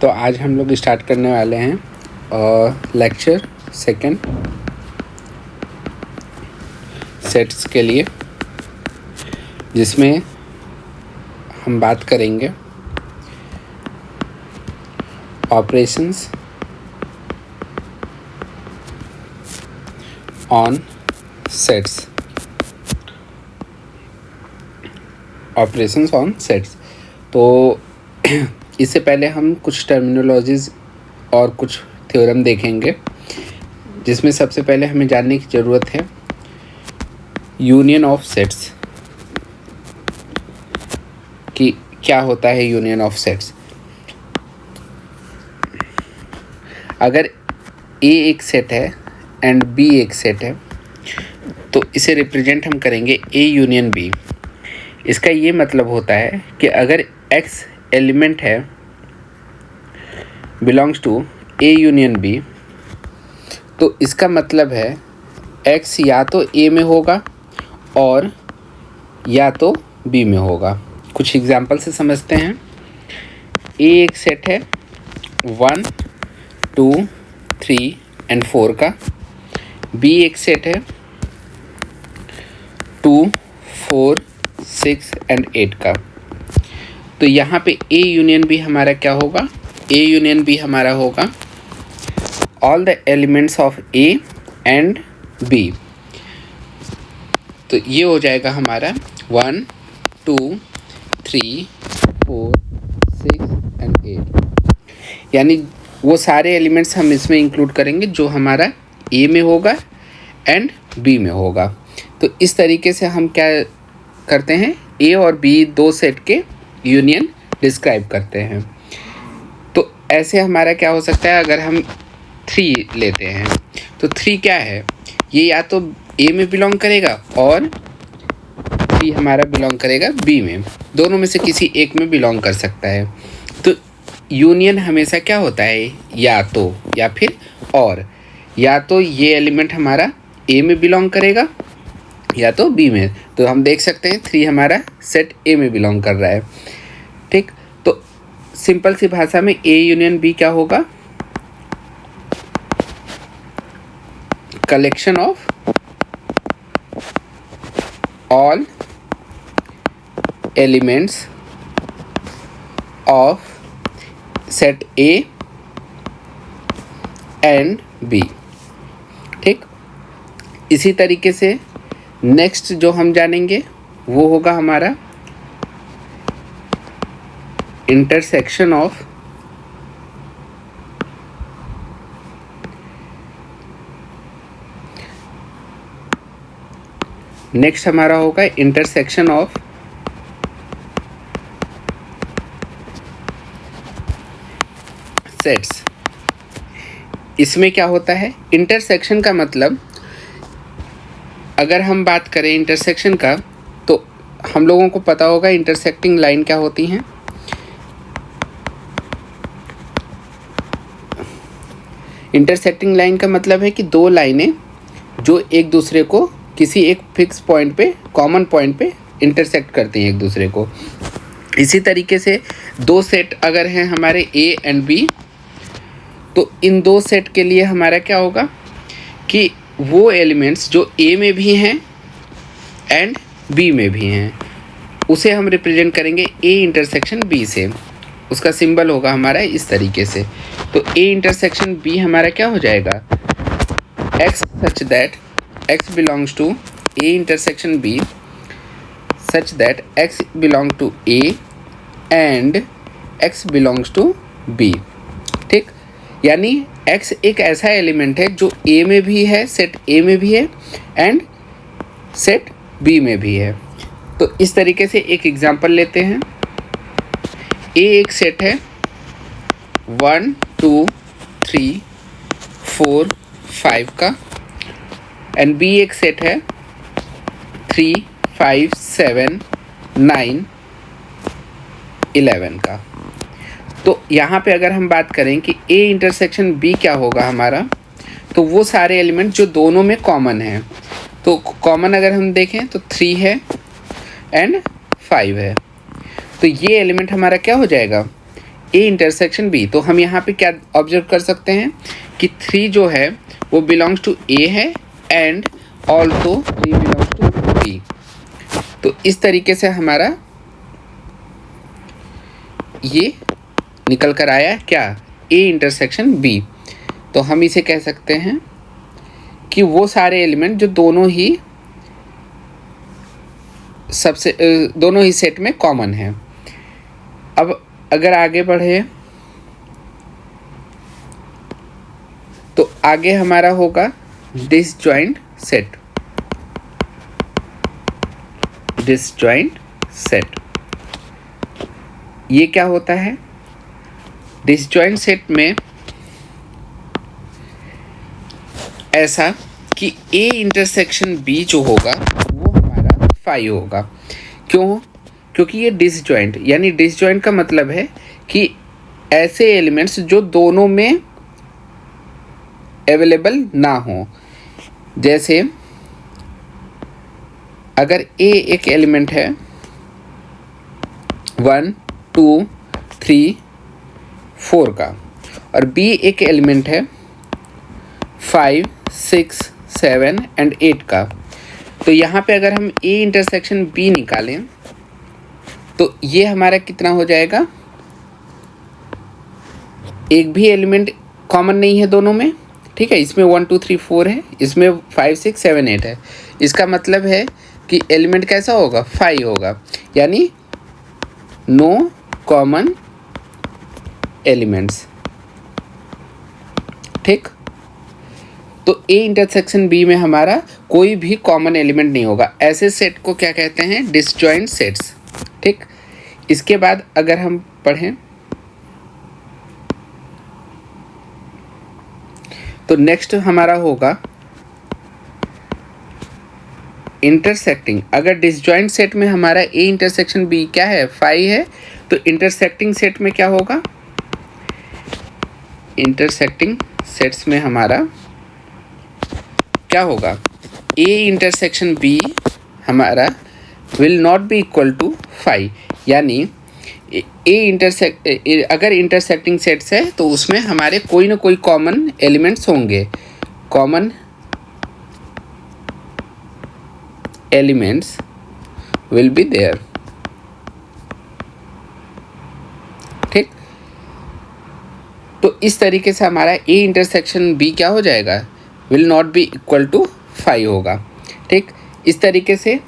तो आज हम लोग स्टार्ट करने वाले हैं लेक्चर सेकंड सेट्स के लिए, जिसमें हम बात करेंगे operations on sets. Operations on sets. तो इससे पहले हम कुछ टर्मिनोलॉजीज़ और कुछ थ्योरम देखेंगे, जिसमें सबसे पहले हमें जानने की ज़रूरत है यूनियन ऑफ सेट्स कि क्या होता है। यूनियन ऑफ सेट्स, अगर ए एक सेट है एंड बी एक सेट है तो इसे रिप्रेजेंट हम करेंगे ए यूनियन बी। इसका ये मतलब होता है कि अगर x एलिमेंट है belongs to A union B, तो इसका मतलब है x या तो a में होगा और या तो b में होगा। कुछ एग्जांपल से समझते हैं। a एक सेट है 1, 2, 3 एंड 4 का। b एक सेट है 2, 4, 6 एंड 8 का। तो यहाँ पे A यूनियन B हमारा क्या होगा? A यूनियन B हमारा होगा all the elements of A and B। तो ये हो जाएगा हमारा 1, 2, 3, 4, 6 एंड 8। यानी वो सारे एलिमेंट्स हम इसमें इंक्लूड करेंगे जो हमारा A में होगा एंड B में होगा। तो इस तरीके से हम क्या करते हैं, A और B दो सेट के यूनियन डिस्क्राइब करते हैं। तो ऐसे हमारा क्या हो सकता है, अगर हम 3 लेते हैं तो 3 क्या है, ये या तो A में बिलोंग करेगा और 3 हमारा बिलोंग करेगा B में। दोनों में से किसी एक में बिलोंग कर सकता है। तो यूनियन हमेशा क्या होता है, या तो या फिर और। या तो ये एलिमेंट हमारा A में बिलोंग करेगा या तो B में। तो हम देख सकते हैं 3 हमारा सेट A में बिलोंग कर रहा है। ठीक, तो सिंपल सी भाषा में A यूनियन B क्या होगा, collection of all elements of set A and B। ठीक, इसी तरीके से नेक्स्ट जो हम जानेंगे वो होगा हमारा इंटरसेक्शन ऑफ सेट्स। इसमें क्या होता है, इंटरसेक्शन का मतलब, अगर हम बात करें इंटरसेक्शन का, तो हम लोगों को पता होगा इंटरसेक्टिंग लाइन क्या होती हैं। इंटरसेक्टिंग लाइन का मतलब है कि दो लाइनें जो एक दूसरे को किसी एक फिक्स पॉइंट पे, कॉमन पॉइंट पे इंटरसेक्ट करती हैं एक दूसरे को। इसी तरीके से दो सेट अगर हैं हमारे A एंड B, तो इन दो सेट के लिए हमारा क्या होगा कि वो एलिमेंट्स जो A में भी हैं एंड B में भी हैं, उसे हम रिप्रेजेंट करेंगे A इंटरसेक्शन B से। उसका सिंबल होगा हमारा इस तरीके से। तो A इंटरसेक्शन B हमारा क्या हो जाएगा, X such that X belongs to A intersection B such that X belong to A and X belongs to B। ठीक, यानी X एक ऐसा एलिमेंट है जो A में भी है, सेट A में भी है एंड सेट B में भी है। तो इस तरीके से एक एग्जांपल लेते हैं। A एक सेट है 1, 2, 3, 4, 5 का एंड B एक सेट है 3, 5, 7, 9, 11 का। तो यहाँ पे अगर हम बात करें कि A इंटरसेक्शन B क्या होगा हमारा, तो वो सारे एलिमेंट जो दोनों में कॉमन हैं। तो कॉमन अगर हम देखें तो 3 है एंड 5 है। तो ये एलिमेंट हमारा क्या हो जाएगा, ए इंटरसेक्शन बी, तो हम यहाँ पे क्या ऑब्जर्व कर सकते हैं कि 3 जो है वो बिलोंग्स टू ए है and also 3 belongs to B. तो इस तरीके से हमारा ये निकल कर आया क्या, ए इंटरसेक्शन बी। तो हम इसे कह सकते हैं कि वो सारे एलिमेंट जो दोनों ही सेट में कॉमन है। अब अगर आगे बढ़े तो आगे हमारा होगा डिसजॉइंट सेट। डिसजॉइंट सेट ये क्या होता है? डिसजॉइंट सेट में ऐसा कि ए इंटरसेक्शन बी जो होगा वो हमारा 5 होगा। क्यों? क्योंकि ये डिसजॉइंट, यानी डिसजॉइंट का मतलब है कि ऐसे एलिमेंट्स जो दोनों में अवेलेबल ना हो। जैसे अगर ए एक एलिमेंट है 1 2 3 4 का और बी एक एलिमेंट है 5 6 7 एंड 8 का, तो यहाँ पे अगर हम ए इंटरसेक्शन बी निकालें तो ये हमारा कितना हो जाएगा? एक भी एलिमेंट कॉमन नहीं है दोनों में, ठीक है। इसमें 1 2 3 4 है, इसमें 5 6 7 8 है। इसका मतलब है कि एलिमेंट कैसा होगा? 5 होगा, यानी नो कॉमन एलिमेंट्स, ठीक। तो ए इंटरसेक्शन बी में हमारा कोई भी कॉमन एलिमेंट नहीं होगा। ऐसे सेट को क्या कहते हैं? डिसजॉइंट सेट्स, ठीक। इसके बाद अगर हम पढ़ें तो नेक्स्ट हमारा होगा इंटरसेक्टिंग। अगर डिसजॉइंट सेट में हमारा ए इंटरसेक्शन बी क्या है? 5 है, तो इंटरसेक्टिंग सेट में क्या होगा? इंटरसेक्टिंग सेट्स में हमारा क्या होगा? ए इंटरसेक्शन बी हमारा will not be equal to 5, यानी अगर इंटरसेक्टिंग सेट्स है तो उसमें हमारे कोई ना कोई कॉमन एलिमेंट्स होंगे। Common elements will be there, ठीक। तो इस तरीके से हमारा ए इंटरसेक्शन बी क्या हो जाएगा? Will not be equal to 5 होगा, ठीक। इस तरीके से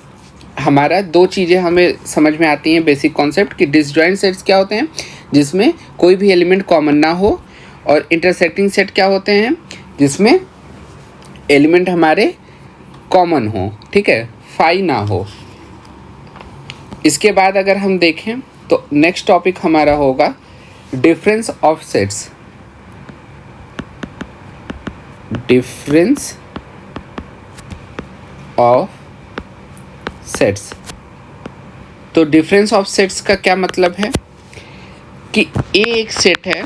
हमारा 2 चीज़ें हमें समझ में आती हैं, बेसिक कॉन्सेप्ट कि डिसजॉइंट सेट्स क्या होते हैं जिसमें कोई भी एलिमेंट कॉमन ना हो, और इंटरसेक्टिंग सेट क्या होते हैं जिसमें एलिमेंट हमारे कॉमन हो, ठीक है, 5 ना हो। इसके बाद अगर हम देखें तो नेक्स्ट टॉपिक हमारा होगा difference of sets. Difference of sets. तो डिफरेंस ऑफ सेट्स का क्या मतलब है कि ए एक सेट है,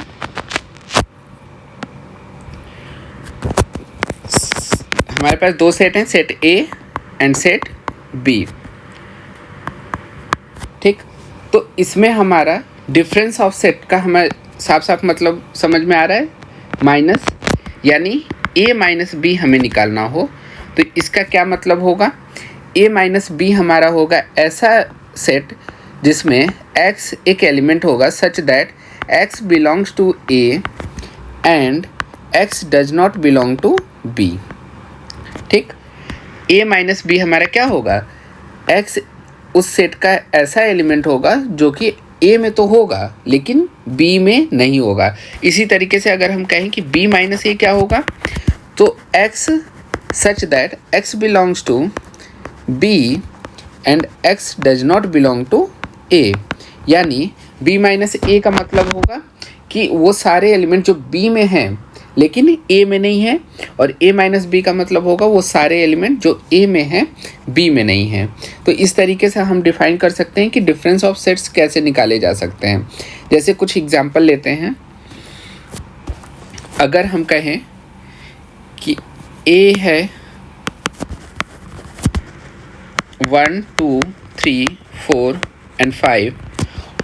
हमारे पास 2 सेट हैं, set A and set B, ठीक। तो इसमें हमारा डिफरेंस ऑफ सेट का हमें साफ साफ मतलब समझ में आ रहा है, माइनस, यानी ए माइनस बी हमें निकालना हो तो इसका क्या मतलब होगा? ए माइनस बी हमारा होगा ऐसा सेट जिसमें x एक एलिमेंट होगा such that x belongs to A and x does not belong to B, ठीक। a माइनस बी हमारा क्या होगा? x उस सेट का ऐसा एलिमेंट होगा जो कि a में तो होगा लेकिन b में नहीं होगा। इसी तरीके से अगर हम कहें कि b माइनस ए क्या होगा, तो x such that x belongs to b and x does not belong to a, यानी b माइनस ए का मतलब होगा कि वो सारे एलिमेंट जो b में हैं लेकिन a में नहीं है, और a माइनस बी का मतलब होगा वो सारे एलिमेंट जो a में हैं b में नहीं हैं। तो इस तरीके से हम डिफाइन कर सकते हैं कि डिफरेंस ऑफ सेट्स कैसे निकाले जा सकते हैं। जैसे कुछ एग्जांपल लेते हैं। अगर हम कहें कि a है 1 2 3 4 एंड 5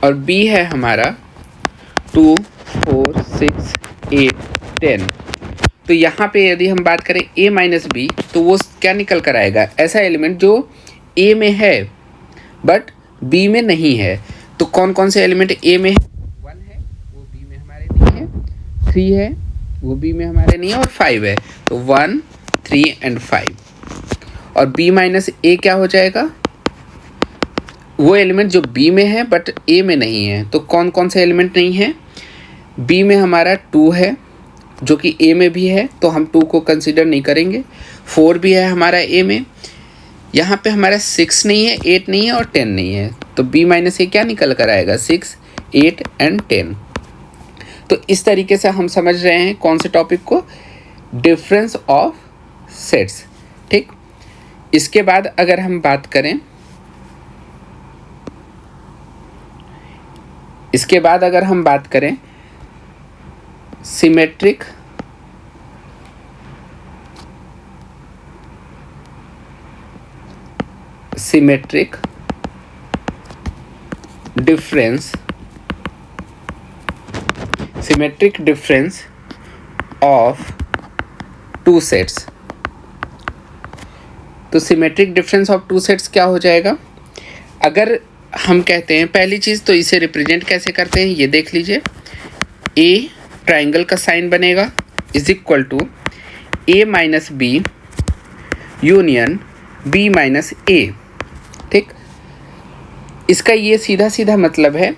और b है हमारा 2 4 6 8 10। तो यहाँ पे यदि हम बात करें a माइनस बी, तो वो क्या निकल कर आएगा, ऐसा एलिमेंट जो a में है बट b में नहीं है। तो कौन कौन से एलिमेंट a में है, 1 है वो b में हमारे नहीं है, 3 है वो b में हमारे नहीं है, और 5 है। तो 1 3 एंड 5। और b माइनस a क्या हो जाएगा, वो एलिमेंट जो b में है बट a में नहीं है। तो कौन कौन से एलिमेंट नहीं है, b में हमारा 2 है जो कि a में भी है, तो हम 2 को कंसिडर नहीं करेंगे। 4 भी है हमारा a में। यहाँ पे हमारा 6 नहीं है, 8 नहीं है और 10 नहीं है। तो b माइनस a क्या निकल कर आएगा, 6 8 एंड 10। तो इस तरीके से हम समझ रहे हैं कौन से टॉपिक को, डिफरेंस ऑफ सेट्स। ठीक, इसके बाद अगर हम बात करें, symmetric difference of two sets. तो symmetric difference of two sets क्या हो जाएगा, अगर हम कहते हैं, पहली चीज़ तो इसे रिप्रेजेंट कैसे करते हैं ये देख लीजिए। ए ट्राइंगल का साइन बनेगा is equal to A minus B union B minus A. ठीक, इसका ये सीधा सीधा मतलब है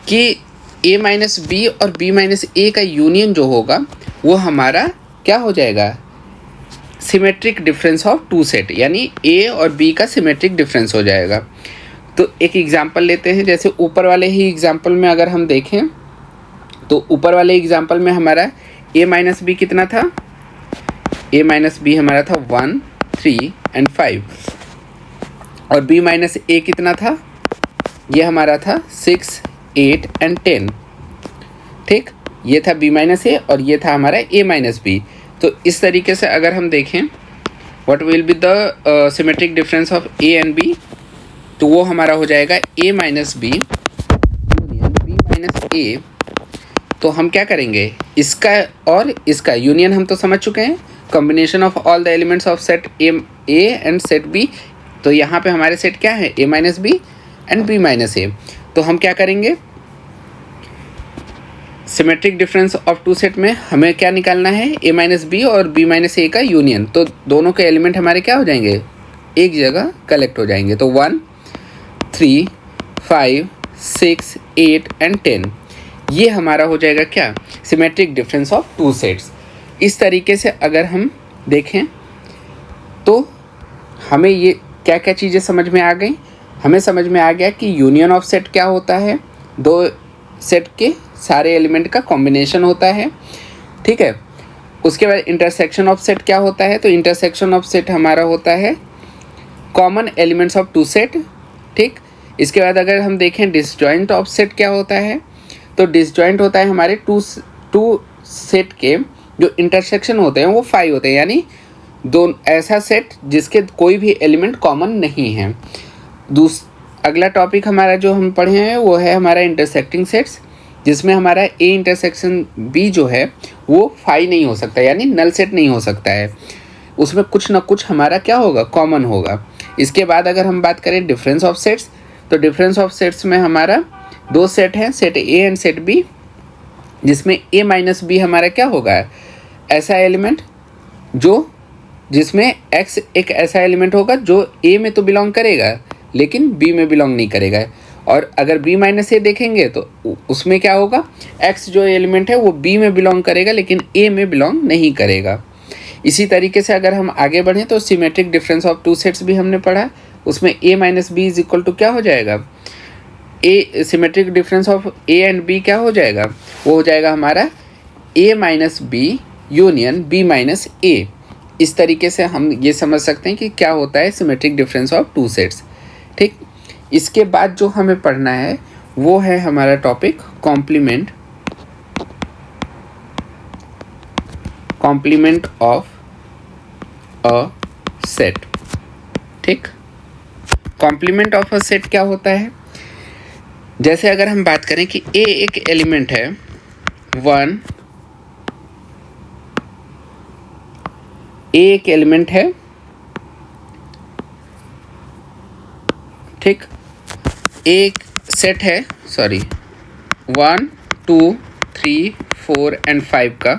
कि ए माइनस बी और बी माइनस ए का यूनियन जो होगा वो हमारा क्या हो जाएगा, symmetric difference of two set, यानी ए और बी का सिमेट्रिक डिफरेंस हो जाएगा। तो एक एग्जांपल लेते हैं, जैसे ऊपर वाले ही एग्जांपल में अगर हम देखें तो ऊपर वाले एग्जांपल में हमारा a माइनस बी कितना था, a माइनस बी हमारा था 1 3 एंड 5, और b माइनस a कितना था, ये हमारा था 6 8 एंड 10। ठीक, ये था b माइनस a और ये था हमारा a माइनस बी। तो इस तरीके से अगर हम देखें what will be the symmetric difference of a and b, तो वो हमारा हो जाएगा a minus B union b minus a। तो हम क्या करेंगे, इसका और इसका यूनियन हम तो समझ चुके हैं, combination of all the elements of set A and set B. तो यहाँ पे हमारे सेट क्या है, a minus B and b minus a। तो हम क्या करेंगे, symmetric difference of two set में हमें क्या निकालना है, a माइनस बी और b माइनस a का यूनियन। तो दोनों के एलिमेंट हमारे क्या हो जाएंगे, एक जगह कलेक्ट हो जाएंगे। तो 1 3 5 6 8 एंड 10, ये हमारा हो जाएगा क्या, symmetric difference of two sets. इस तरीके से अगर हम देखें तो हमें ये क्या क्या चीज़ें समझ में आ गई, हमें समझ में आ गया कि यूनियन ऑफ सेट क्या होता है, दो सेट के सारे एलिमेंट का कॉम्बिनेशन होता है। ठीक है, उसके बाद इंटरसेक्शन ऑफ सेट क्या होता है, तो इंटरसेक्शन ऑफ सेट हमारा होता है common elements of two set. ठीक, इसके बाद अगर हम देखें डिसजॉइंट ऑफ सेट क्या होता है, तो डिसजॉइंट होता है हमारे टू सेट के जो इंटरसेक्शन होते हैं वो 5 होते हैं, यानी दो ऐसा सेट जिसके कोई भी एलिमेंट कॉमन नहीं है। अगला टॉपिक हमारा जो हम पढ़े हैं वो है हमारा इंटरसेक्टिंग सेट्स, जिसमें हमारा ए इंटरसेक्शन बी जो है वो 5 नहीं हो सकता, यानी नल सेट नहीं हो सकता है, उसमें कुछ ना कुछ हमारा क्या होगा, कॉमन होगा। इसके बाद अगर हम बात करें डिफरेंस ऑफ सेट्स, तो डिफरेंस ऑफ सेट्स में हमारा दो सेट हैं, set A and set B, जिसमें ए माइनस बी हमारा क्या होगा, ऐसा एलिमेंट जिसमें x एक ऐसा एलिमेंट होगा जो a में तो बिलोंग करेगा लेकिन b में बिलोंग नहीं करेगा। और अगर b माइनस ए देखेंगे तो उसमें क्या होगा, x जो एलिमेंट है वो b में बिलोंग करेगा लेकिन a में बिलोंग नहीं करेगा। इसी तरीके से अगर हम आगे बढ़ें तो symmetric difference of two sets भी हमने पढ़ा, उसमें a minus B is equal to क्या हो जाएगा, A symmetric difference of a and b क्या हो जाएगा, वो हो जाएगा हमारा a minus B union b minus a। इस तरीके से हम ये समझ सकते हैं कि क्या होता है symmetric difference of two sets. ठीक, इसके बाद जो हमें पढ़ना है वो है हमारा topic complement of a set. ठीक, कॉम्प्लीमेंट ऑफ अ सेट क्या होता है, जैसे अगर हम बात करें कि ए एक एलिमेंट है 1 एक एलिमेंट है, ठीक, एक सेट है, सॉरी 1 2 3 4 एंड 5 का,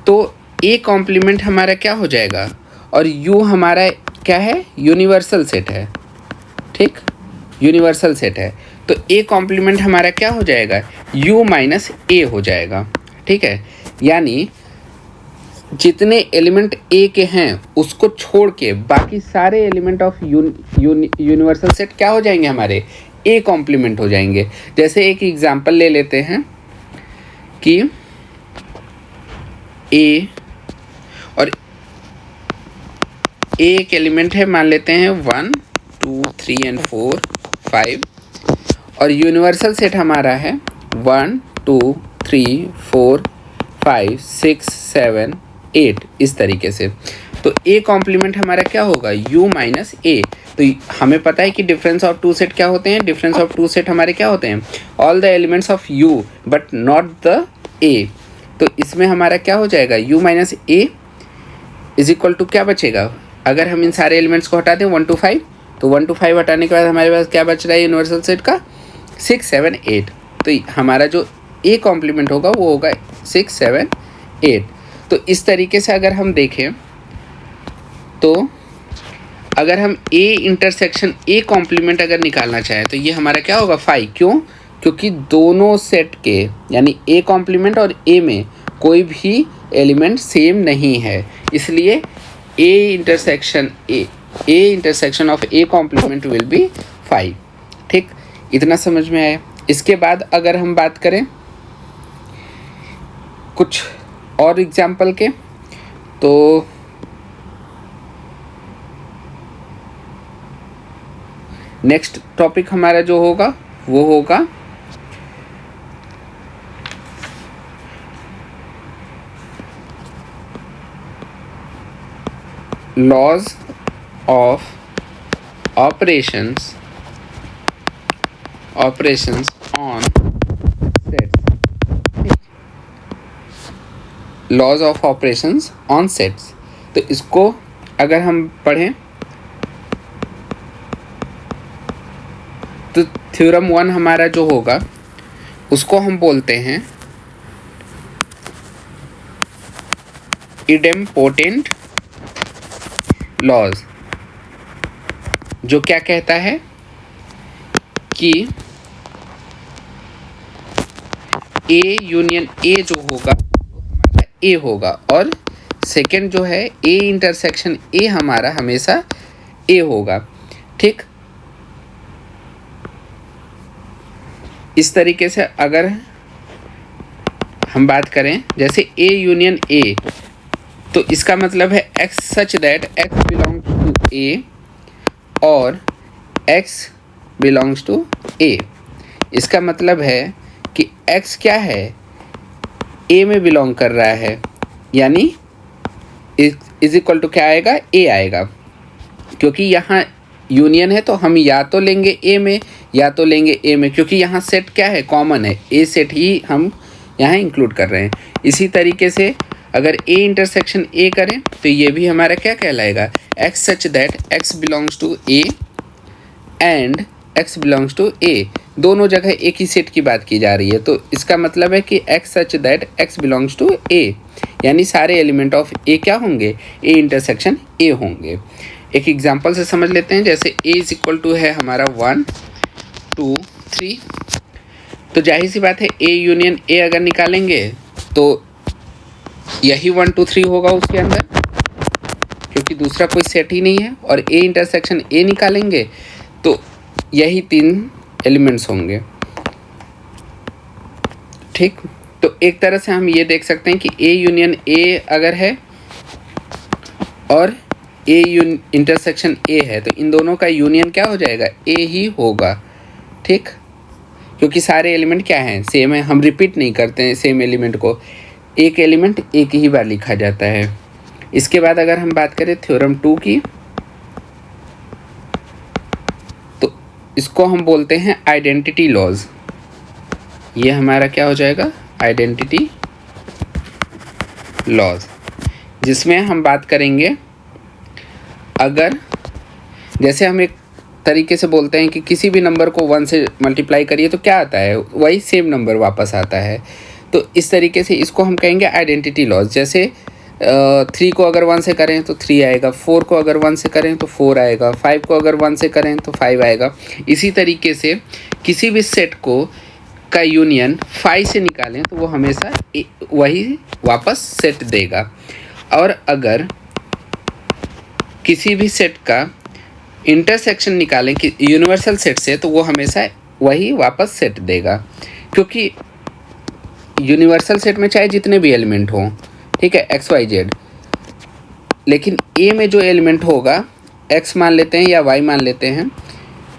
तो ए कॉम्प्लीमेंट हमारा क्या हो जाएगा, और यू हमारा क्या है, यूनिवर्सल सेट है, ठीक, यूनिवर्सल सेट है, तो ए कॉम्प्लीमेंट हमारा क्या हो जाएगा, यू माइनस ए हो जाएगा, ठीक है। यानी जितने एलिमेंट ए के हैं उसको छोड़ के बाकी सारे एलिमेंट ऑफ यूनिवर्सल सेट क्या हो जाएंगे, हमारे ए कॉम्प्लीमेंट हो जाएंगे। जैसे एक एग्जांपल ले लेते हैं कि ए और ए एक एलिमेंट है, मान लेते हैं 1 2 3 एंड 4 5, और यूनिवर्सल सेट हमारा है 1 2 3 4 5 6 7 8, इस तरीके से। तो ए कॉम्प्लीमेंट हमारा क्या होगा, u माइनस ए। तो हमें पता है कि डिफरेंस ऑफ टू सेट क्या होते हैं, डिफरेंस ऑफ टू सेट हमारे क्या होते हैं, all the elements of u but not the a। तो इसमें हमारा क्या हो जाएगा, u minus A is equal to क्या बचेगा, अगर हम इन सारे एलिमेंट्स को हटा दें 1 to 5, तो 1 to 5 हटाने के बाद हमारे पास क्या बच रहा है यूनिवर्सल सेट का 6 7 8। तो हमारा जो ए कॉम्प्लीमेंट होगा वो होगा 6 7 8। तो इस तरीके से अगर हम देखें तो अगर हम ए इंटरसेक्शन ए कॉम्प्लीमेंट अगर निकालना चाहें तो ये हमारा क्या होगा 5। क्यों, क्योंकि दोनों सेट के यानी ए कॉम्प्लीमेंट और ए में कोई भी एलिमेंट सेम नहीं है, इसलिए A intersection of A complement will be 5। ठीक, इतना समझ में आया। इसके बाद अगर हम बात करें कुछ और एग्जाम्पल के, तो नेक्स्ट टॉपिक हमारा जो होगा वो होगा laws of operations on sets. Laws of operations on sets, तो इसको अगर हम पढ़ें तो थ्योरम 1 हमारा जो होगा उसको हम बोलते हैं इडेम्पोटेंट लॉज, जो क्या कहता है कि ए यूनियन ए जो होगा वो हमारा ए होगा, और सेकंड जो है ए इंटरसेक्शन ए हमारा हमेशा ए होगा। ठीक, इस तरीके से अगर हम बात करें जैसे ए यूनियन ए, तो इसका मतलब है x such that x belongs to a और x बिलोंग्स टू a। इसका मतलब है कि x क्या है, a में बिलोंग कर रहा है, यानी इज इक्वल टू क्या आएगा, a आएगा। क्योंकि यहाँ यूनियन है तो हम या तो लेंगे a में या तो लेंगे a में, क्योंकि यहाँ सेट क्या है, कॉमन है, a सेट ही हम यहाँ इंक्लूड कर रहे हैं। इसी तरीके से अगर a इंटरसेक्शन a करें तो ये भी हमारा क्या कहलाएगा, x such that x belongs to a and x belongs to a। दोनों जगह एक ही सेट की बात की जा रही है, तो इसका मतलब है कि x such that x belongs to a, यानी सारे एलिमेंट ऑफ a क्या होंगे, a इंटरसेक्शन a होंगे। एक एग्जांपल से समझ लेते हैं, जैसे a इज इक्वल टू है हमारा 1 2 3, तो जाहिर सी बात है a यूनियन a अगर निकालेंगे तो यही 1 2 3 होगा उसके अंदर, क्योंकि दूसरा कोई सेट ही नहीं है, और a इंटरसेक्शन a निकालेंगे तो यही 3 एलिमेंट्स होंगे। ठीक, तो एक तरह से हम ये देख सकते हैं कि a यूनियन a अगर है और a इंटरसेक्शन a है, तो इन दोनों का यूनियन क्या हो जाएगा, a ही होगा। ठीक, क्योंकि सारे एलिमेंट क्या हैं, सेम है, हम रिपीट नहीं करते हैं सेम एलिमेंट को, एक एलिमेंट एक ही बार लिखा जाता है। इसके बाद अगर हम बात करें थ्योरम 2 की, तो इसको हम बोलते हैं आइडेंटिटी लॉज। ये हमारा क्या हो जाएगा, आइडेंटिटी लॉज, जिसमें हम बात करेंगे अगर जैसे हम एक तरीके से बोलते हैं कि किसी भी नंबर को 1 से मल्टीप्लाई करिए तो क्या आता है, वही सेम नंबर वापस आता है। तो इस तरीके से इसको हम कहेंगे आइडेंटिटी लॉज। जैसे 3 को अगर 1 से करें तो 3 आएगा, 4 को अगर 1 से करें तो 4 आएगा, 5 को अगर 1 से करें तो 5 आएगा। इसी तरीके से किसी भी सेट को का यूनियन 5 से निकालें तो वो हमेशा वही वापस सेट देगा, और अगर किसी भी सेट का इंटरसेक्शन निकालें कि यूनिवर्सल सेट से तो वो हमेशा वही वापस सेट देगा, क्योंकि यूनिवर्सल सेट में चाहे जितने भी एलिमेंट हों, ठीक है, एक्स वाई जेड, लेकिन ए में जो एलिमेंट होगा एक्स मान लेते हैं या वाई मान लेते हैं,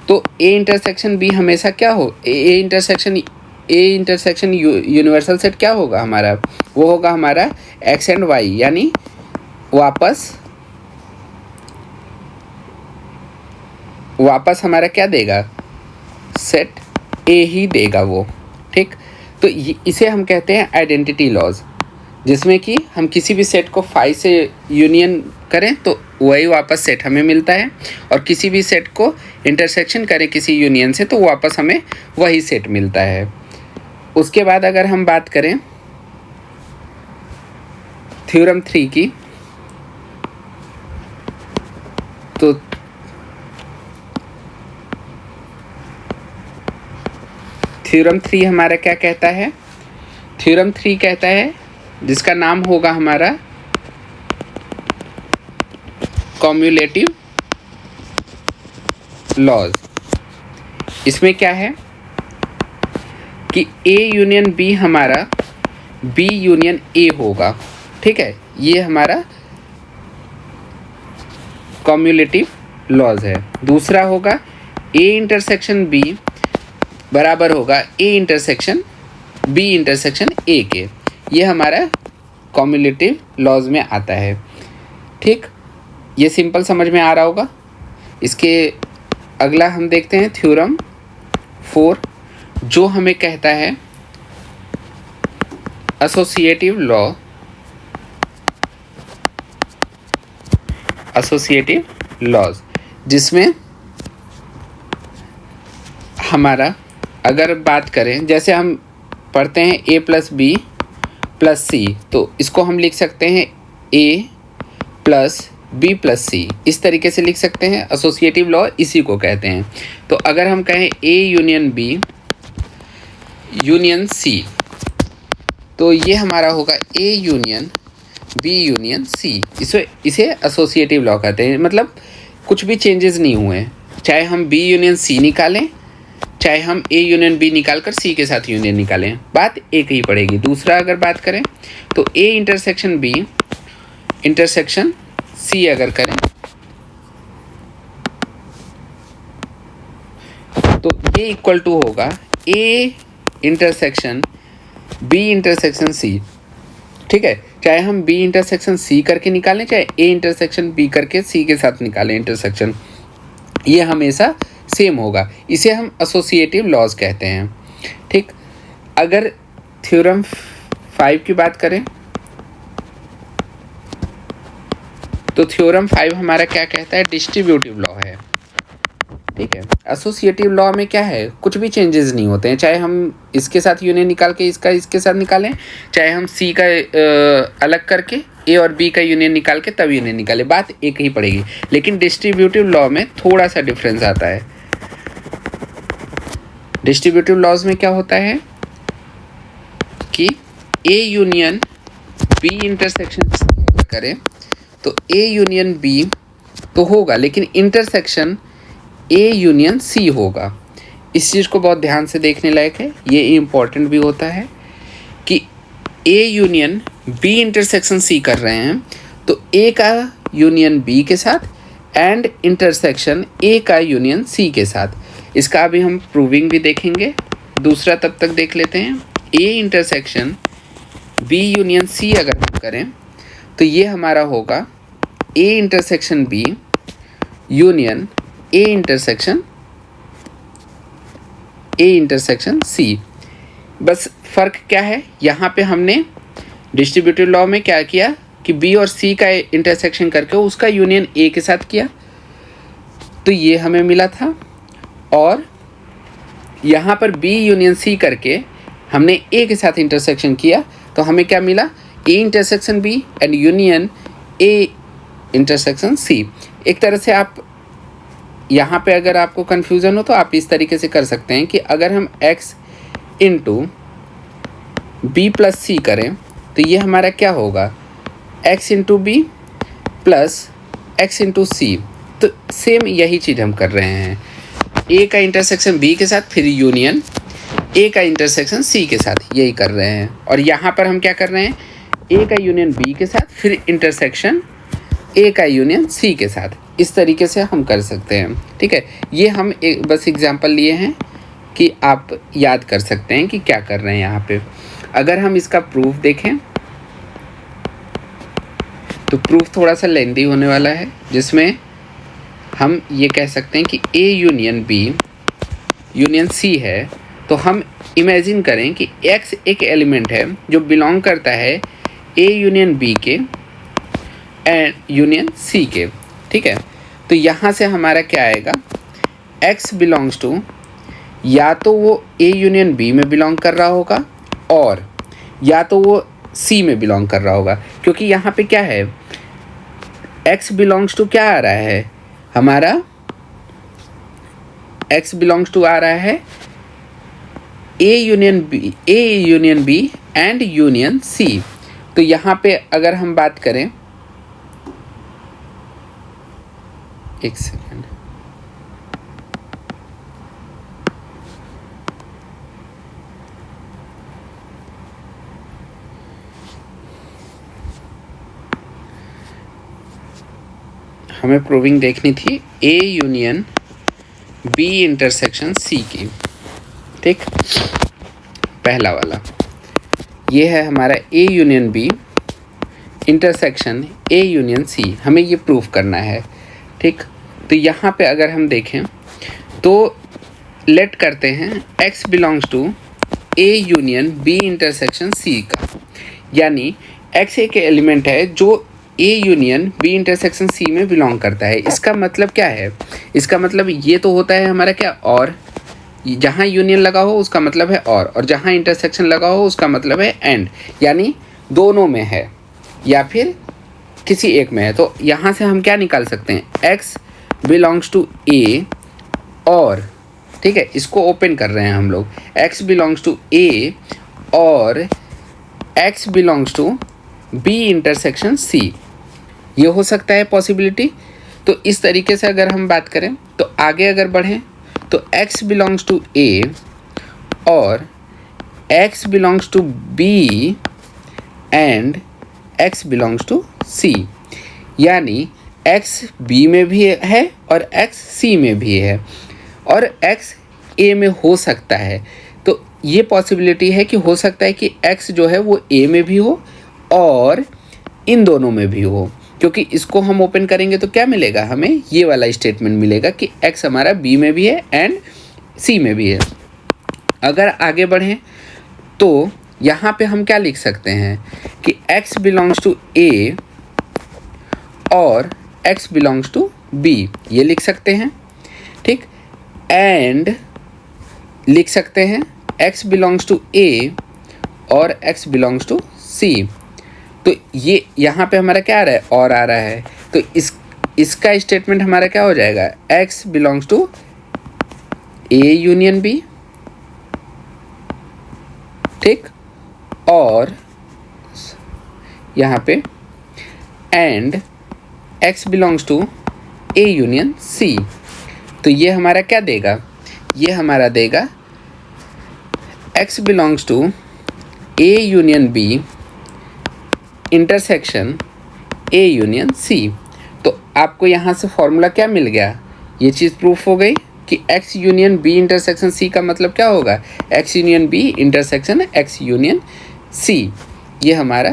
तो ए इंटरसेक्शन बी हमेशा क्या हो, ए इंटरसेक्शन यूनिवर्सल सेट क्या होगा हमारा, वो होगा हमारा एक्स एंड वाई, यानी वापस हमारा क्या देगा, सेट ए ही देगा वो, ठीक। तो इसे हम कहते हैं आइडेंटिटी लॉज, जिसमें कि हम किसी भी सेट को 5 से यूनियन करें तो वही वापस सेट हमें मिलता है, और किसी भी सेट को इंटरसेक्शन करें किसी यूनियन से तो वापस हमें वही सेट मिलता है। उसके बाद अगर हम बात करें थ्योरम 3 की, तो थ्योरम 3 हमारा क्या कहता है, थ्योरम 3 कहता है, जिसका नाम होगा हमारा कॉम्युलेटिव लॉज। इसमें क्या है कि ए यूनियन बी हमारा बी यूनियन ए होगा, ठीक है, ये हमारा कॉम्युलेटिव लॉज है। दूसरा होगा ए इंटरसेक्शन बी बराबर होगा A intersection B intersection A के, ये हमारा कॉम्युलेटिव लॉज में आता है, ठीक। ये सिंपल समझ में आ रहा होगा। इसके अगला हम देखते हैं थ्योरम 4, जो हमें कहता है एसोसिएटिव लॉज, जिसमें हमारा अगर बात करें, जैसे हम पढ़ते हैं a प्लस बी प्लस सी, तो इसको हम लिख सकते हैं a प्लस बी प्लस सी, इस तरीके से लिख सकते हैं। एसोसिएटिव लॉ इसी को कहते हैं। तो अगर हम कहें a union b union c, तो ये हमारा होगा a union b union c, इसे एसोसिएटिव लॉ कहते हैं। मतलब कुछ भी चेंजेस नहीं हुए, चाहे हम b यूनियन c निकालें, चाहे हम a यूनियन b निकाल कर c के साथ यूनियन निकालें, बात एक ही पड़ेगी। दूसरा अगर बात करें तो a intersection b intersection c अगर करें तो ये इक्वल टू होगा a intersection b intersection c, ठीक है। चाहे हम b इंटरसेक्शन c करके निकालें, चाहे a इंटरसेक्शन b करके c के साथ निकालें इंटरसेक्शन, ये हमेशा सेम होगा। इसे हम एसोसिएटिव लॉज कहते हैं, ठीक। अगर थ्योरम 5 की बात करें तो थ्योरम 5 हमारा क्या कहता है, डिस्ट्रीब्यूटिव लॉ है, ठीक है। एसोसिएटिव लॉ में क्या है, कुछ भी चेंजेस नहीं होते हैं, चाहे हम इसके साथ यूनियन निकाल के इसका इसके साथ निकालें, चाहे हम सी का अलग करके ए और बी का यूनियन निकाल के तब यूनियन निकालें, बात एक ही पड़ेगी। लेकिन डिस्ट्रीब्यूटिव लॉ में थोड़ा सा डिफरेंस आता है। डिस्ट्रीब्यूटिव लॉज में क्या होता है कि ए यूनियन बी इंटरसेक्शन करें तो ए यूनियन बी तो होगा, लेकिन इंटरसेक्शन ए यूनियन सी होगा। इस चीज़ को बहुत ध्यान से देखने लायक है, ये इम्पॉर्टेंट भी होता है कि A union B intersection C कर रहे हैं तो ए का यूनियन बी के साथ एंड इंटरसेक्शन ए का यूनियन सी के साथ। इसका अभी हम प्रूविंग भी देखेंगे। दूसरा तब तक देख लेते हैं, A intersection B union C अगर हम करें तो ये हमारा होगा A intersection B union A intersection C. बस फ़र्क क्या है, यहाँ पे हमने डिस्ट्रीब्यूटिव लॉ में क्या किया कि बी और सी का इंटरसेक्शन करके उसका यूनियन ए के साथ किया, तो ये हमें मिला था। और यहाँ पर बी यूनियन सी करके हमने ए के साथ इंटरसेक्शन किया, तो हमें क्या मिला, A intersection B and union A intersection C. एक तरह से आप यहाँ पे अगर आपको कन्फ्यूज़न हो तो आप इस तरीके से कर सकते हैं कि अगर हम x into B plus C करें तो ये हमारा क्या होगा, x into B plus X into C. तो सेम यही चीज़ हम कर रहे हैं, a का इंटरसेक्शन b के साथ फिर यूनियन a का इंटरसेक्शन c के साथ, यही कर रहे हैं। और यहाँ पर हम क्या कर रहे हैं, a का यूनियन b के साथ फिर इंटरसेक्शन a का यूनियन c के साथ। इस तरीके से हम कर सकते हैं, ठीक है। ये हम बस एग्जांपल लिए हैं कि आप याद कर सकते हैं कि क्या कर रहे हैं यहाँ पे। अगर हम इसका प्रूफ देखें तो प्रूफ थोड़ा सा लेंथी होने वाला है, जिसमें हम ये कह सकते हैं कि a union b union c है। तो हम इमेजिन करें कि x एक एलिमेंट है जो बिलोंग करता है a यूनियन b के एंड यूनियन c के, ठीक है। तो यहाँ से हमारा क्या आएगा, x बिलोंग्स टू, या तो वो a यूनियन b में बिलोंग कर रहा होगा और या तो वो c में बिलोंग कर रहा होगा, क्योंकि यहाँ पे क्या है, x बिलोंग्स टू क्या आ रहा है हमारा, x बिलोंग्स टू आ रहा है a union b and union c। तो यहाँ पे अगर हम बात करें, एक सेकेंड, हमें प्रूविंग देखनी थी a union b intersection c की, ठीक। पहला वाला ये है हमारा a union b intersection a union c, हमें ये प्रूफ करना है, ठीक। तो यहाँ पे अगर हम देखें तो लेट करते हैं x belongs to a union b intersection c का, यानी x एक एलिमेंट है जो a union b intersection c में बिलोंग करता है। इसका मतलब क्या है, इसका मतलब ये तो होता है हमारा क्या, और जहाँ यूनियन लगा हो उसका मतलब है और जहाँ इंटरसेक्शन लगा हो उसका मतलब है एंड, यानी दोनों में है या फिर किसी एक में है। तो यहाँ से हम क्या निकाल सकते हैं, x बिलोंग्स टू a और, ठीक है, इसको ओपन कर रहे हैं हम लोग, x बिलोंग्स टू a और x belongs to b intersection c, ये हो सकता है पॉसिबिलिटी। तो इस तरीके से अगर हम बात करें तो आगे अगर बढ़ें तो x बिलोंग्स टू a और x belongs to b and x belongs to c, यानी x b में भी है और x c में भी है और x a में हो सकता है। तो ये पॉसिबिलिटी है कि हो सकता है कि x जो है वो a में भी हो और इन दोनों में भी हो, क्योंकि इसको हम ओपन करेंगे तो क्या मिलेगा, हमें ये वाला स्टेटमेंट मिलेगा कि x हमारा b में भी है एंड c में भी है। अगर आगे बढ़ें तो यहाँ पे हम क्या लिख सकते हैं कि x बिलोंग्स टू a और x बिलोंग्स टू b, ये लिख सकते हैं, ठीक। एंड लिख सकते हैं x बिलोंग्स टू a और x बिलोंग्स टू c। तो ये यहाँ पे हमारा क्या आ रहा है, और आ रहा है, तो इसका स्टेटमेंट हमारा क्या हो जाएगा, x belongs to a union b, ठीक, और यहाँ पे and x belongs to a union c। तो ये हमारा क्या देगा, ये हमारा देगा x belongs to a union b intersection a union c। तो आपको यहाँ से फॉर्मूला क्या मिल गया, ये चीज़ प्रूफ हो गई कि x union b intersection c का मतलब क्या होगा, x union b intersection x union c, ये हमारा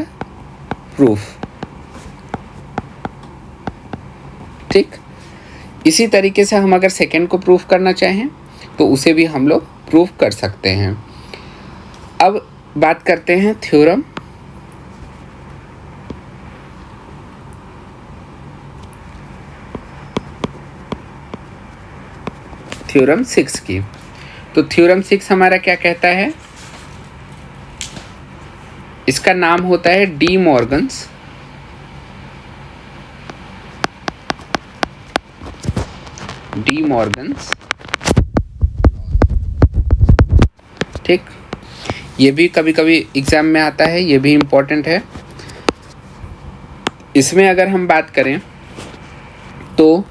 प्रूफ, ठीक। इसी तरीके से हम अगर सेकंड को प्रूफ करना चाहें तो उसे भी हम लोग प्रूफ कर सकते हैं। अब बात करते हैं थ्योरम थ्योरम 6 की। तो थ्योरम 6 हमारा क्या कहता है, इसका नाम होता है डी मॉर्गन्स ठीक। ये भी कभी कभी एग्जाम में आता है, ये भी इम्पोर्टेंट है। इसमें अगर हम बात करें तो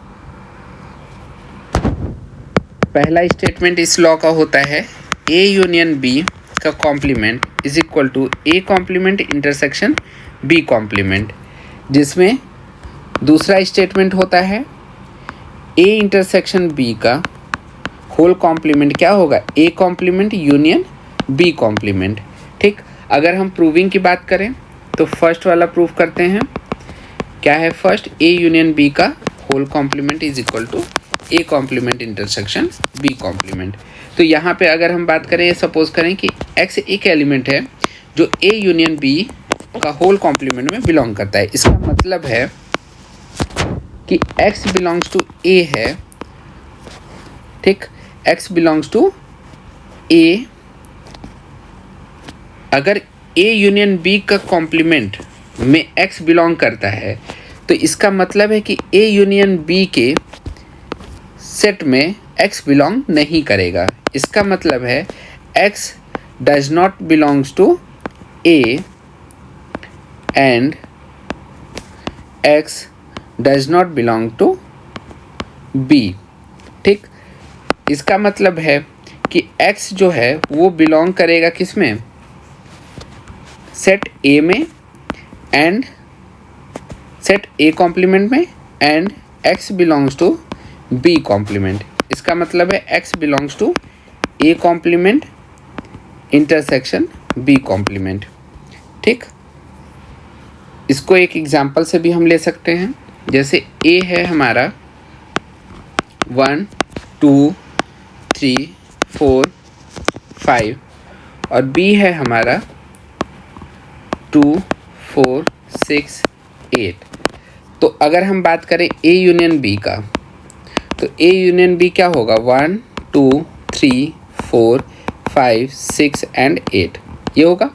पहला स्टेटमेंट इस लॉ का होता है ए यूनियन बी का complement is equal to A complement intersection B complement, जिसमें दूसरा स्टेटमेंट होता है ए इंटरसेक्शन बी का होल कॉम्प्लीमेंट क्या होगा, A complement union B complement. ठीक, अगर हम प्रूविंग की बात करें तो फर्स्ट वाला प्रूव करते हैं। क्या है फर्स्ट, ए यूनियन बी का whole complement is equal to A complement intersection B complement. तो यहाँ पे अगर हम बात करें, सपोज करें कि x एक एलिमेंट है जो a यूनियन b का होल कॉम्प्लीमेंट में बिलोंग करता है। इसका मतलब है कि x बिलोंग्स टू a है, ठीक, x बिलोंग्स टू a। अगर a यूनियन b का कॉम्प्लीमेंट में x बिलोंग करता है तो इसका मतलब है कि a यूनियन b के सेट में x बिलोंग नहीं करेगा। इसका मतलब है x does not belongs to a and x does not belong to b। ठीक, इसका मतलब है कि x जो है वो बिलोंग करेगा किस में, सेट a में एंड सेट a कॉम्प्लीमेंट में, and x belongs to b complement. इसका मतलब है x belongs to a complement intersection b complement. ठीक, इसको एक एग्जांपल से भी हम ले सकते हैं। जैसे a है हमारा 1 2 3 4 5 और b है हमारा 2 4 6 8। तो अगर हम बात करें a यूनियन b का, तो a यूनियन b क्या होगा, 1 2 3 4 5 6 एंड 8 ये होगा।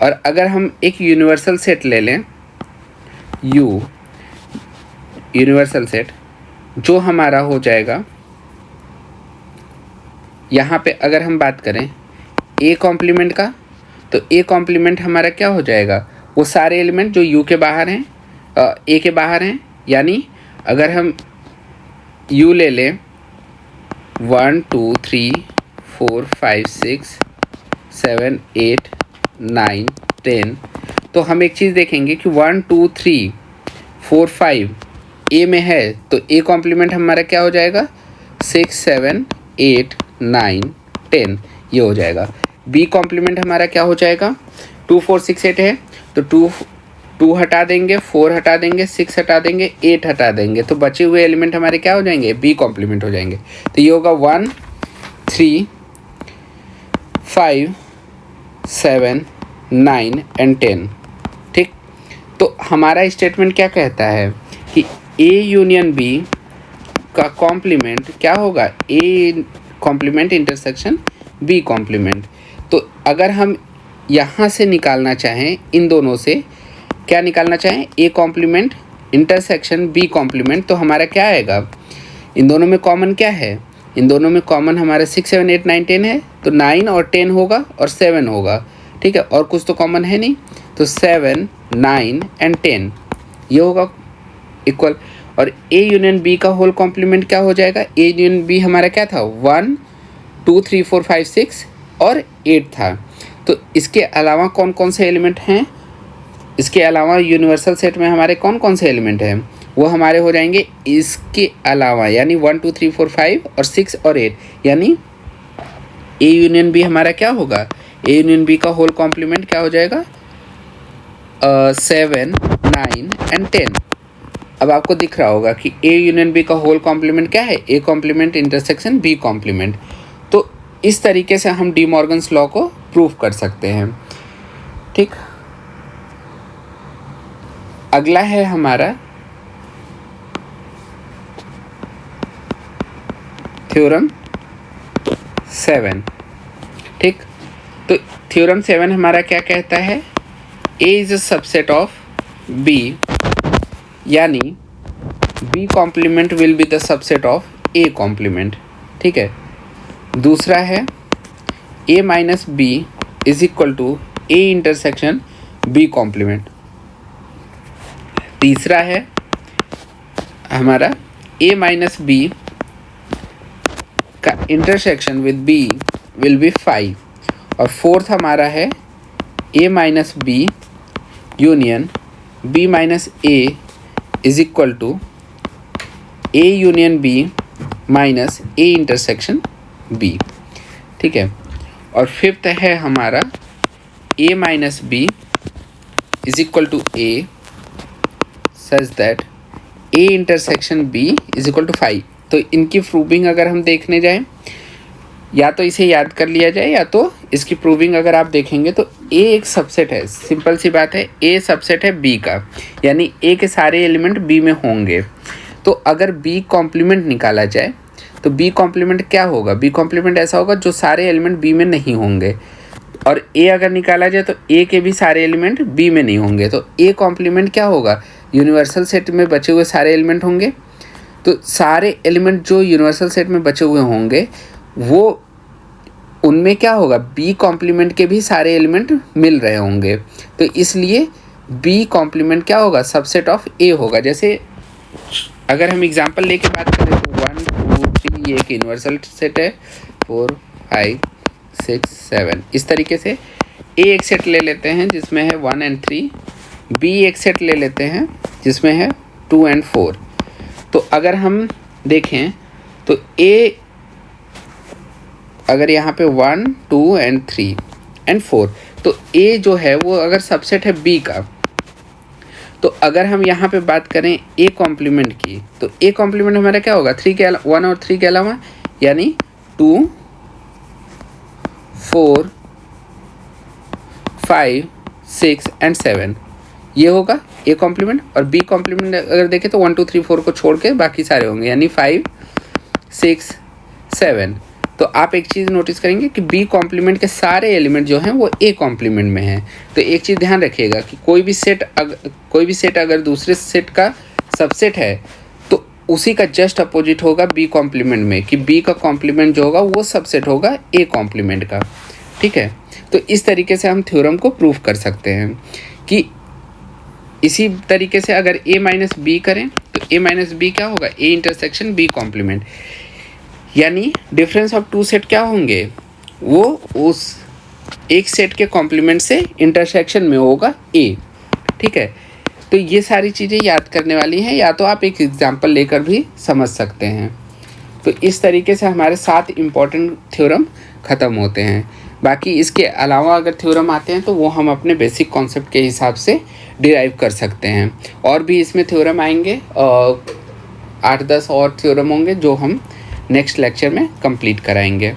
और अगर हम एक यूनिवर्सल सेट ले लें, u यूनिवर्सल सेट, जो हमारा हो जाएगा, यहाँ पे अगर हम बात करें a कॉम्प्लीमेंट का, तो a कॉम्प्लीमेंट हमारा क्या हो जाएगा, वो सारे एलिमेंट जो u के बाहर हैं, a के बाहर हैं। यानी अगर हम u ले लें 1 2 3 4 5 6 7 8 9 10, तो हम एक चीज़ देखेंगे कि 1 2 3 4 5 a में है, तो a कॉम्प्लीमेंट हमारा क्या हो जाएगा, 6 7 8 9 10 ये हो जाएगा। b कॉम्प्लीमेंट हमारा क्या हो जाएगा, 2 4 6 8 है, तो 2 हटा देंगे, 4 हटा देंगे, 6 हटा देंगे, 8 हटा देंगे, तो बचे हुए एलिमेंट हमारे क्या हो जाएंगे, बी कॉम्प्लीमेंट हो जाएंगे। तो ये होगा 1 3 5 7 9 एंड 10। ठीक, तो हमारा स्टेटमेंट क्या कहता है कि ए यूनियन बी का कॉम्प्लीमेंट क्या होगा, A complement intersection B complement. तो अगर हम यहाँ से निकालना चाहें, इन दोनों से क्या निकालना चाहें, A complement intersection B complement, तो हमारा क्या आएगा, इन दोनों में कॉमन क्या है, इन दोनों में कॉमन हमारा 6 7 8 9 10 है, तो 9 और 10 होगा और 7 होगा। ठीक है, और कुछ तो कॉमन है नहीं, तो 7 9 एंड 10 ये होगा इक्वल। और ए यूनियन बी का होल कॉम्प्लीमेंट क्या हो जाएगा, ए यूनियन बी हमारा क्या था, 1 2 3 4 5 6 और 8 था। तो इसके अलावा कौन कौन से एलिमेंट हैं, इसके अलावा यूनिवर्सल सेट में हमारे कौन कौन से एलिमेंट हैं, वो हमारे हो जाएंगे इसके अलावा, यानी 1 2 3 4 5 और 6 और 8, यानी ए यूनियन बी हमारा क्या होगा, ए यूनियन बी का होल कॉम्प्लीमेंट क्या हो जाएगा, 7 9 एंड 10। अब आपको दिख रहा होगा कि ए यूनियन बी का होल कॉम्प्लीमेंट क्या है, A complement intersection B complement. तो इस तरीके से हम डी मॉर्गन्स लॉ को प्रूव कर सकते हैं। ठीक, अगला है हमारा थ्योरम 7। ठीक, तो थ्योरम 7 हमारा क्या कहता है, A is a subset of B, यानी B complement will be the subset of A complement. ठीक है, दूसरा है A minus B is equal to A intersection B complement. तीसरा है हमारा A माइनस B का intersection with B will be 5। और फोर्थ हमारा है A minus B union B minus A is equal to A union B minus A intersection B। ठीक है, और फिफ्थ है हमारा A minus B is equal to A such that A intersection B is equal to 5। तो इनकी proving अगर हम देखने जाएं, या तो इसे याद कर लिया जाए या तो इसकी प्रूविंग अगर आप देखेंगे तो A एक सबसेट है, सिंपल सी बात है, A सबसेट है B का, यानी A के सारे एलिमेंट B में होंगे। तो अगर B कॉम्प्लीमेंट निकाला जाए तो B कॉम्प्लीमेंट क्या होगा, B कॉम्प्लीमेंट ऐसा होगा जो सारे एलिमेंट B में नहीं होंगे, और A अगर निकाला जाए तो A के भी सारे एलिमेंट B में नहीं होंगे। तो A कॉम्प्लीमेंट क्या होगा, यूनिवर्सल सेट में बचे हुए सारे एलिमेंट होंगे। तो सारे एलिमेंट जो यूनिवर्सल सेट में बचे हुए होंगे वो उनमें क्या होगा, B कॉम्प्लीमेंट के भी सारे एलिमेंट मिल रहे होंगे। तो इसलिए B कॉम्प्लीमेंट क्या होगा, सबसेट ऑफ A होगा। जैसे अगर हम एग्जांपल लेके बात करें तो 1 2 3 ये एक यूनिवर्सल सेट है, 4 5 6 7, इस तरीके से A एक सेट ले लेते हैं जिसमें है 1 and 3, B एक सेट ले लेते हैं जिसमें है 2 and 4। तो अगर हम देखें तो A अगर यहाँ पे 1 2 and 3 and 4, तो A जो है वो अगर सबसेट है B का, तो अगर हम यहाँ पे बात करें A कॉम्प्लीमेंट की, तो A कॉम्प्लीमेंट हमारा क्या होगा, 1 और 3 के अलावा, यानी 2 4 5 6 and 7 ये होगा A कॉम्प्लीमेंट। और B कॉम्प्लीमेंट अगर देखें तो 1 2 3 4 को छोड़ के बाकी सारे होंगे, यानी 5 6 7। तो आप एक चीज़ नोटिस करेंगे कि B कॉम्प्लीमेंट के सारे एलिमेंट जो हैं वो A कॉम्प्लीमेंट में हैं। तो एक चीज़ ध्यान रखिएगा कि कोई भी सेट अगर दूसरे सेट का सबसेट है तो उसी का जस्ट अपोजिट होगा B कॉम्प्लीमेंट में, कि B का कॉम्प्लीमेंट जो होगा वो सबसेट होगा A कॉम्प्लीमेंट का। ठीक है, तो इस तरीके से हम थ्योरम को प्रूव कर सकते हैं। कि इसी तरीके से अगर A माइनस B करें तो A माइनस B क्या होगा, A इंटरसेक्शन B कॉम्प्लीमेंट, यानी डिफरेंस ऑफ टू सेट क्या होंगे, वो उस एक सेट के कॉम्प्लीमेंट से इंटरसेक्शन में होगा A। ठीक है, तो ये सारी चीज़ें याद करने वाली हैं, या तो आप एक एग्जांपल लेकर भी समझ सकते हैं। तो इस तरीके से हमारे 7 इम्पॉर्टेंट थ्योरम ख़त्म होते हैं। बाकी इसके अलावा अगर थ्योरम आते हैं तो वो हम अपने बेसिक कॉन्सेप्ट के हिसाब से डिराइव कर सकते हैं। और भी इसमें थ्योरम आएंगे, 8-10 और थ्योरम होंगे जो हम नेक्स्ट लेक्चर में कंप्लीट कराएंगे।